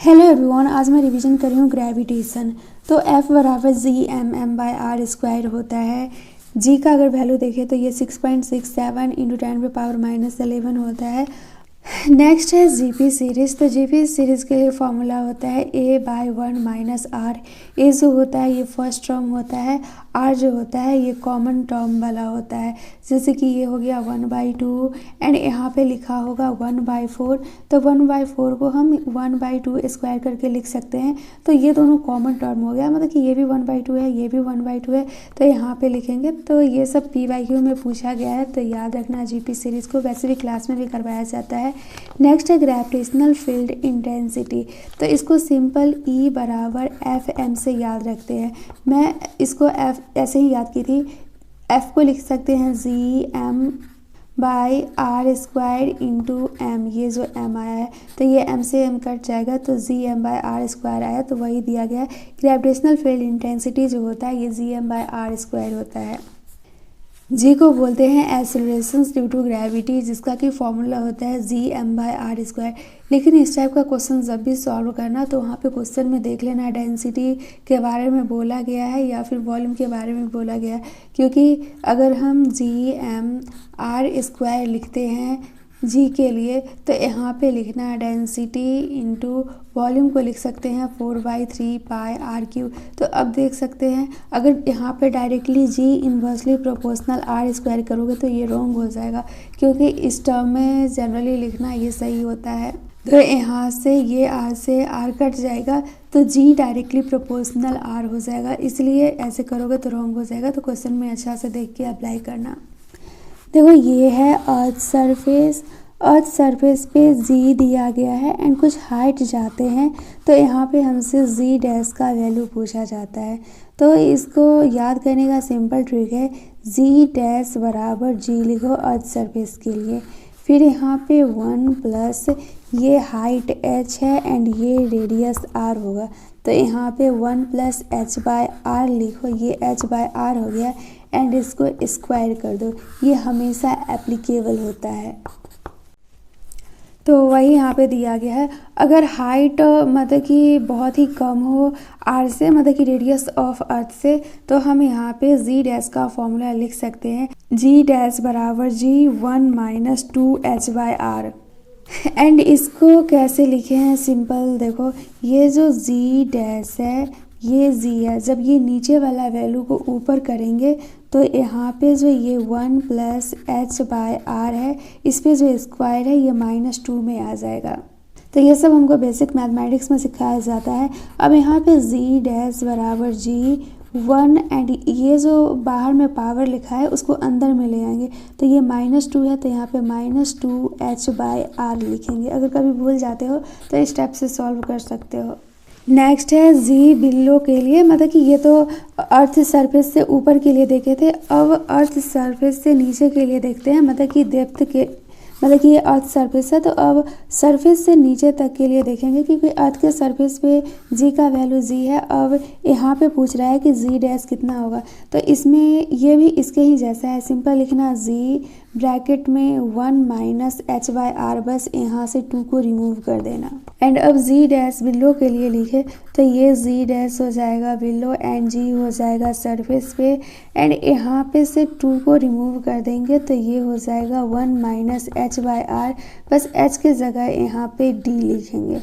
Hello everyone, आज मैं revision कर रही हूँ ग्रेविटेशन। तो F बराबर g/m/r² होता है। g का अगर वैल्यू देखें तो ये 6.67 इंटू 10⁻⁻11 होता है। नेक्स्ट है जीपी सीरीज। तो जीपी सीरीज के लिए फॉर्मूला होता है a/1 - r। ए जो होता है ये फर्स्ट टर्म होता है, r जो होता है ये कॉमन टर्म वाला होता है। जैसे कि ये हो गया 1/2 एंड यहाँ पे लिखा होगा 1/4। तो 1/4 को हम 1/2 स्क्वायर करके लिख सकते हैं। तो ये दोनों कॉमन टर्म हो गया, मतलब कि ये भी 1/2 है, ये भी 1/2 है। तो यहाँ पे लिखेंगे। तो ये सब PYQ में पूछा गया है, तो याद रखना जीपी सीरीज को। वैसे भी क्लास में भी करवाया जाता है। नेक्स्ट है ग्रेविटेशनल फील्ड इंटेंसिटी। तो इसको सिंपल E बराबर FM से याद रखते हैं। मैं इसको F ऐसे ही याद की थी। F को लिख सकते हैं gm/r² इंटू m। ये जो m आया है तो ये m से m कट जाएगा, तो gm/r² आया, तो वही दिया गया है। ग्रेविटेशनल फील्ड इंटेंसिटी जो होता है ये gm/r² होता है। जी को बोलते हैं एक्सेलरेशंस ड्यू टू ग्रेविटी, जिसका कि फॉर्मूला होता है gm/r²। लेकिन इस टाइप का क्वेश्चन जब भी सॉल्व करना तो वहाँ पे क्वेश्चन में देख लेना डेंसिटी के बारे में बोला गया है या फिर वॉल्यूम के बारे में बोला गया है। क्योंकि अगर हम gm/r² लिखते हैं जी के लिए, तो यहाँ पे लिखना डेंसिटी इंटू वॉल्यूम को लिख सकते हैं 4/3πr³। तो अब देख सकते हैं, अगर यहाँ पे directly G inversely proportional r² करोगे तो ये रॉन्ग हो जाएगा, क्योंकि इस टर्म में जनरली लिखना ये सही होता है। तो यहाँ से ये r से r कट जाएगा, तो जी डायरेक्टली प्रोपोर्शनल r हो जाएगा, इसलिए ऐसे करोगे तो रॉन्ग हो जाएगा। तो क्वेश्चन में अच्छा से देख के अप्लाई करना। देखो ये है अर्थ सरफेस। अर्थ सरफेस पे जी दिया गया है एंड कुछ हाइट जाते हैं, तो यहाँ पे हमसे जी डैश का वैल्यू पूछा जाता है। तो इसको याद करने का सिंपल ट्रिक है, जी डैश बराबर जी लिखो अर्थ सरफेस के लिए। फिर यहाँ पे 1 प्लस ये हाइट h है एंड ये रेडियस r होगा, तो यहाँ पे 1 प्लस h/r लिखो, ये h/r हो गया एंड इसको स्क्वायर कर दो। ये हमेशा एप्लीकेबल होता है। तो वही यहाँ पे दिया गया है। अगर हाइट मतलब कि बहुत ही कम हो r से, मतलब कि रेडियस ऑफ अर्थ से, तो हम यहाँ पे जी डैश का फॉर्मूला लिख सकते हैं, जी डैश बराबर g1 - 2h/r। एंड इसको कैसे लिखे हैं सिंपल देखो, ये जो जी डैश है ये जी है, जब ये नीचे वाला वैल्यू को ऊपर करेंगे तो यहाँ पे जो ये 1 प्लस h/r है, इस पे जो स्क्वायर है ये -2 में आ जाएगा। तो ये सब हमको बेसिक मैथमेटिक्स में सिखाया जाता है। अब यहाँ पे जी डैश बराबर g1 एंड ये जो बाहर में पावर लिखा है उसको अंदर में ले आएंगे, तो ये -2 है, तो यहाँ पे -2h/r लिखेंगे। अगर कभी भूल जाते हो तो इस स्टेप से सॉल्व कर सकते हो। नेक्स्ट है जी बिलो के लिए, मतलब कि ये तो अर्थ सरफेस से ऊपर के लिए देखे थे। अब अर्थ सरफेस से नीचे के लिए देखते हैं, मतलब कि डेप्थ के, मतलब कि ये अर्थ सरफेस है, तो अब सरफेस से नीचे तक के लिए देखेंगे, क्योंकि अर्थ के सरफेस पे जी का वैल्यू जी है। अब यहाँ पे पूछ रहा है कि जी डैश कितना होगा, तो इसमें ये भी इसके ही जैसा है। सिंपल लिखना जी ब्रैकेट में 1 - h/r, बस यहाँ से 2 को रिमूव कर देना। एंड अब जी डैश बिलो के लिए लिखे, तो ये जी डैश हो जाएगा बिलो एंड जी हो जाएगा सरफेस पे, एंड यहाँ पे से 2 को रिमूव कर देंगे, तो ये हो जाएगा 1 - h/r, बस h की जगह यहाँ पे d लिखेंगे।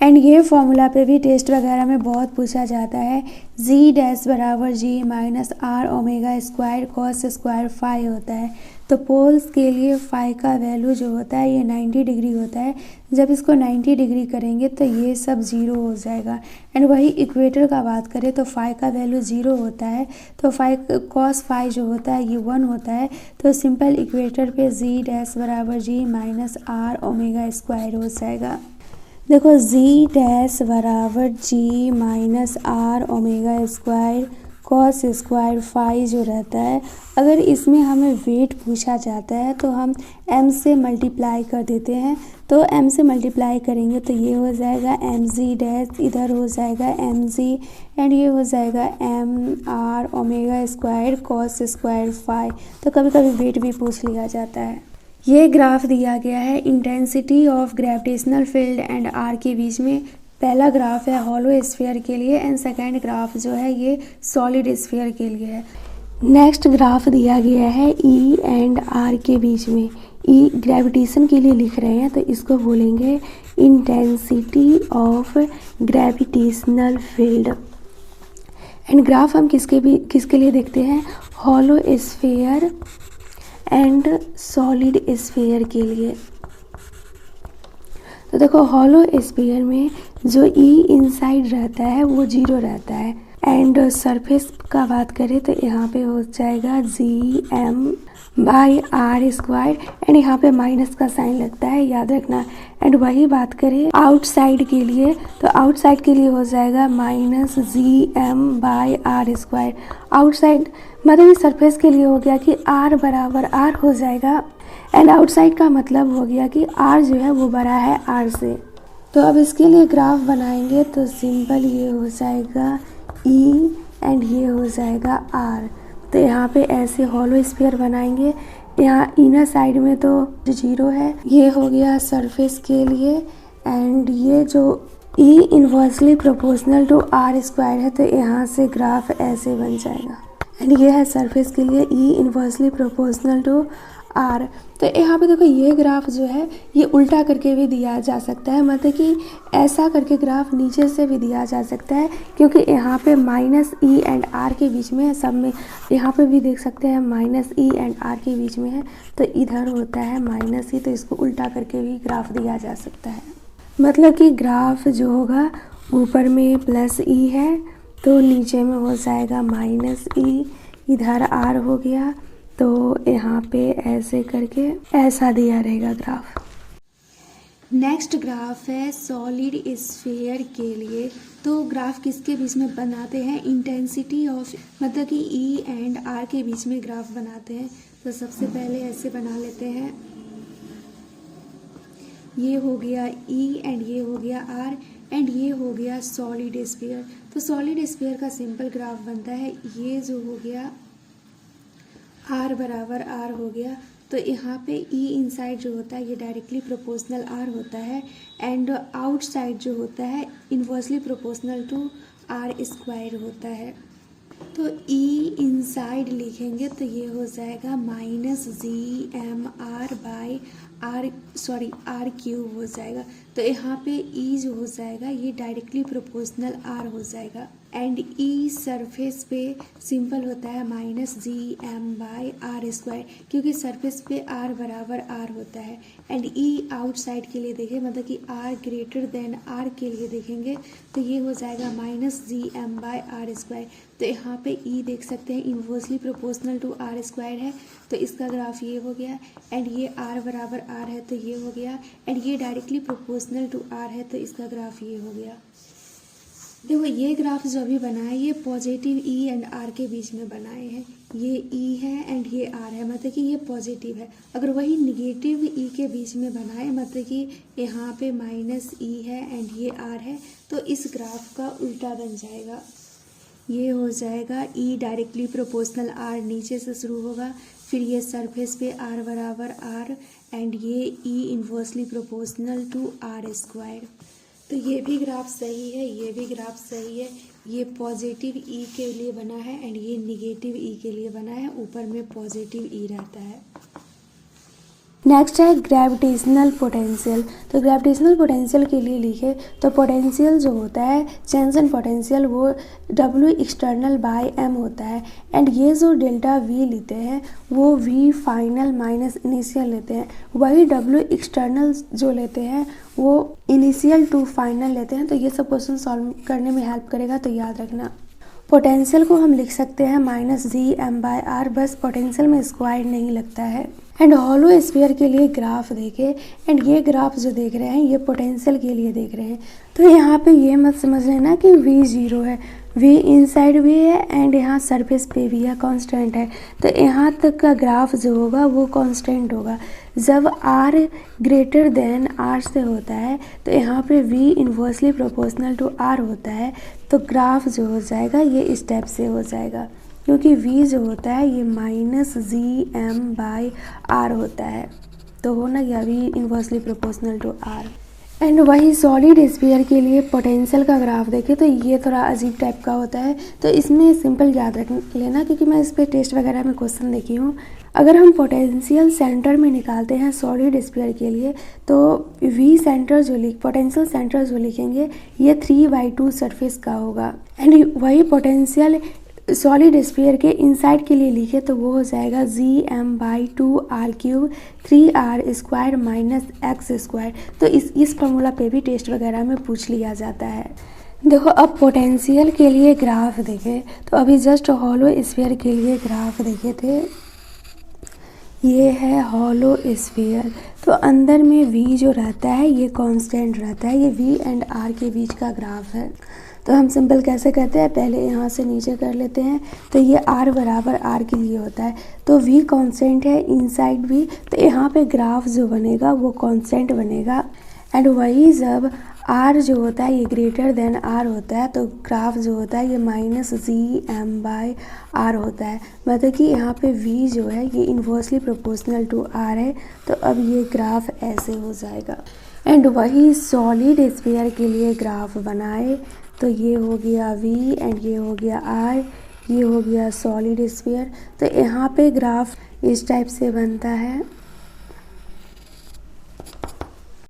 एंड ये फॉर्मूला पे भी टेस्ट वगैरह में बहुत पूछा जाता है। जी डैश बराबर g - r⍵² cos² फाई होता है। तो पोल्स के लिए फाई का वैल्यू जो होता है ये 90 डिग्री होता है। जब इसको 90 डिग्री करेंगे तो ये सब 0 हो जाएगा। एंड वही इक्वेटर का बात करें तो फाई का वैल्यू 0 होता है, तो फाई कॉस फाई जो होता है ये 1 होता है। तो सिंपल इक्वेटर पे जी डैश बराबर g - r⍵² हो जाएगा। देखो जी डैश बराबर g - r⍵² cos² फाई जो रहता है, अगर इसमें हमें वेट पूछा जाता है तो हम m से मल्टीप्लाई कर देते हैं। तो m से मल्टीप्लाई करेंगे तो ये हो जाएगा mg डैश, इधर हो जाएगा mg एंड ये हो जाएगा mr⍵² cos² फाई। तो कभी कभी वेट भी पूछ लिया जाता है। ये ग्राफ दिया गया है intensity of gravitational field and R के बीच में पहला ग्राफ है हॉलो स्फीयर के लिए एंड सेकेंड ग्राफ जो है ये सॉलिड स्फीयर के लिए है। नेक्स्ट ग्राफ दिया गया है ई एंड आर के बीच में। ई ग्रेविटेशन के लिए लिख रहे हैं तो इसको बोलेंगे intensity of gravitational field. And graph हम किसके लिए देखते हैं, hollow sphere and solid sphere के लिए। तो देखो हॉलो स्फीयर में जो ई इनसाइड रहता है वो 0 रहता है एंड सरफेस का बात करें तो यहाँ पे हो जाएगा Gm/r² एंड यहाँ पे माइनस का साइन लगता है, याद रखना। एंड वही बात करें आउटसाइड के लिए तो आउटसाइड के लिए हो जाएगा -Gm/r²। आउटसाइड मतलब सरफेस के लिए हो गया कि r बराबर r हो जाएगा एंड आउटसाइड का मतलब हो गया कि r जो है वो बड़ा है r से। तो अब इसके लिए ग्राफ बनाएंगे तो सिंपल ये हो जाएगा E एंड ये हो जाएगा R। तो यहाँ पे ऐसे हॉलो स्फीयर बनाएंगे, यहाँ इनर साइड में तो 0 है, ये हो गया सरफेस के लिए एंड ये जो E inversely proportional to r² है तो यहाँ से ग्राफ ऐसे बन जाएगा एंड ये है सरफेस के लिए E inversely proportional to r। तो यहाँ पे देखो ये ग्राफ जो है ये उल्टा करके भी दिया जा सकता है, मतलब कि ऐसा करके ग्राफ नीचे से भी दिया जा सकता है क्योंकि यहाँ पे -E एंड r के बीच में है, सब में यहाँ पे भी देख सकते हैं -E एंड r के बीच में है तो इधर होता है -E, तो इसको उल्टा करके भी ग्राफ दिया जा सकता है। मतलब कि ग्राफ जो होगा ऊपर में +E है तो नीचे में हो जाएगा -E, इधर r हो गया तो यहाँ पे ऐसे करके ऐसा दिया रहेगा ग्राफ। नेक्स्ट ग्राफ है सॉलिड स्फीयर के लिए। तो ग्राफ किसके बीच में बनाते हैं, इंटेंसिटी ऑफ मतलब कि E एंड R के बीच में ग्राफ बनाते हैं। तो सबसे पहले ऐसे बना लेते हैं, ये हो गया E एंड ये हो गया R एंड ये हो गया सॉलिड स्फीयर। तो सॉलिड स्फीयर का सिंपल ग्राफ बनता है, ये जो हो गया R बराबर R हो गया तो यहाँ पे E इनसाइड जो होता है ये डायरेक्टली प्रोपोर्शनल R होता है एंड आउटसाइड जो होता है इनवर्सली प्रोपोर्शनल टू r² होता है। तो E इनसाइड लिखेंगे तो ये हो जाएगा -Gmr/r³ हो जाएगा। तो यहाँ पे E जो हो जाएगा ये डायरेक्टली प्रोपोर्शनल R हो जाएगा एंड E सरफेस पे सिंपल होता है -Gm/r² क्योंकि सरफेस पे r बराबर r होता है एंड E आउटसाइड के लिए देखें मतलब कि r ग्रेटर देन r के लिए देखेंगे तो ये हो जाएगा -Gm/r²। तो यहाँ पे E देख सकते हैं इनवर्सली प्रोपोर्शनल टू r² है तो इसका ग्राफ ये हो गया एंड ये r बराबर r है तो ये हो गया एंड ये डायरेक्टली प्रोपोर्शनल टू r है तो इसका ग्राफ ये हो गया। देखो ये ग्राफ जो अभी बना है ये पॉजिटिव E एंड R के बीच में बनाए हैं, ये E है एंड ये R है मतलब कि ये पॉजिटिव है। अगर वही निगेटिव E के बीच में बनाए मतलब कि यहाँ पे -E है एंड ये R है तो इस ग्राफ का उल्टा बन जाएगा, ये हो जाएगा E डायरेक्टली प्रोपोर्शनल R नीचे से शुरू होगा फिर ये सरफेस पे R बराबर R एंड ये E inversely proportional to r²। तो ये भी ग्राफ सही है, ये भी ग्राफ सही है, ये पॉजिटिव E के लिए बना है एंड ये निगेटिव E के लिए बना है, ऊपर में पॉजिटिव E रहता है। नेक्स्ट है ग्रेविटेशनल पोटेंशियल। तो ग्रेविटेशनल पोटेंशियल के लिए लिखे तो पोटेंशियल जो होता है चेंज इन पोटेंशियल वो W एक्सटर्नल बाय M होता है एंड ये जो डेल्टा V लेते हैं वो V फाइनल माइनस इनिशियल लेते हैं, वही W एक्सटर्नल जो लेते हैं वो इनिशियल टू फाइनल लेते हैं। तो ये सब क्वेश्चन सॉल्व करने में हेल्प करेगा तो याद रखना। पोटेंशियल को हम लिख सकते हैं -Gm/r, बस पोटेंशियल में स्क्वायर नहीं लगता है। एंड हॉलो स्फीयर के लिए ग्राफ देखे एंड ये ग्राफ जो देख रहे हैं ये पोटेंशियल के लिए देख रहे हैं। तो यहाँ पे ये मत समझ लेना कि V 0 है, V इनसाइड भी है एंड यहाँ सरफेस पे भी है, कांस्टेंट है। तो यहाँ तक का ग्राफ जो होगा वो कांस्टेंट होगा। जब R ग्रेटर देन R से होता है तो यहाँ पे V inversely proportional to R होता है तो ग्राफ जो हो जाएगा ये स्टेप से हो जाएगा क्योंकि V जो होता है ये -Gm/r होता है तो हो ना गया V inversely proportional to R। And वही सॉलिड स्फीयर के लिए पोटेंशियल का ग्राफ देखें तो ये थोड़ा अजीब टाइप का होता है, तो इसमें सिंपल याद रख लेना क्योंकि मैं इस पर टेस्ट वगैरह में क्वेश्चन देखी हूँ। अगर हम पोटेंशियल सेंटर में निकालते हैं सॉलिड स्फीयर के लिए तो वी सेंटर जो पोटेंशियल सेंटर जो लिखेंगे ये 3/2 सरफेस का होगा। एंड वही पोटेंशियल सॉलिड स्फीयर के इनसाइड के लिए लिखे तो वो हो जाएगा Gm/2r³ 3r² माइनस x²। तो इस फॉर्मूला पे भी टेस्ट वगैरह में पूछ लिया जाता है। देखो अब पोटेंशियल के लिए ग्राफ देखें तो अभी जस्ट हॉलो स्फीयर के लिए ग्राफ देखे थे, ये है हॉलो स्फीयर। तो अंदर में v जो रहता है ये कांस्टेंट रहता है, ये v एंड r के बीच का ग्राफ है। तो हम सिंपल कैसे करते हैं, पहले यहाँ से नीचे कर लेते हैं। तो ये r बराबर r के लिए होता है, तो v कांस्टेंट है इनसाइड भी, तो यहाँ पे ग्राफ जो बनेगा वो कांस्टेंट बनेगा। एंड वही जब r जो होता है ये ग्रेटर देन r होता है तो ग्राफ जो होता है ये -Gm/r होता है, मतलब कि यहाँ पे v जो है ये इन्वर्सली प्रोपोर्शनल टू r है। तो अब ये ग्राफ ऐसे हो जाएगा। एंड वही सॉलिड स्फीयर के लिए ग्राफ बनाए तो ये हो गया v एंड ये हो गया r, ये हो गया सॉलिड स्फीयर। तो यहाँ पे ग्राफ इस टाइप से बनता है।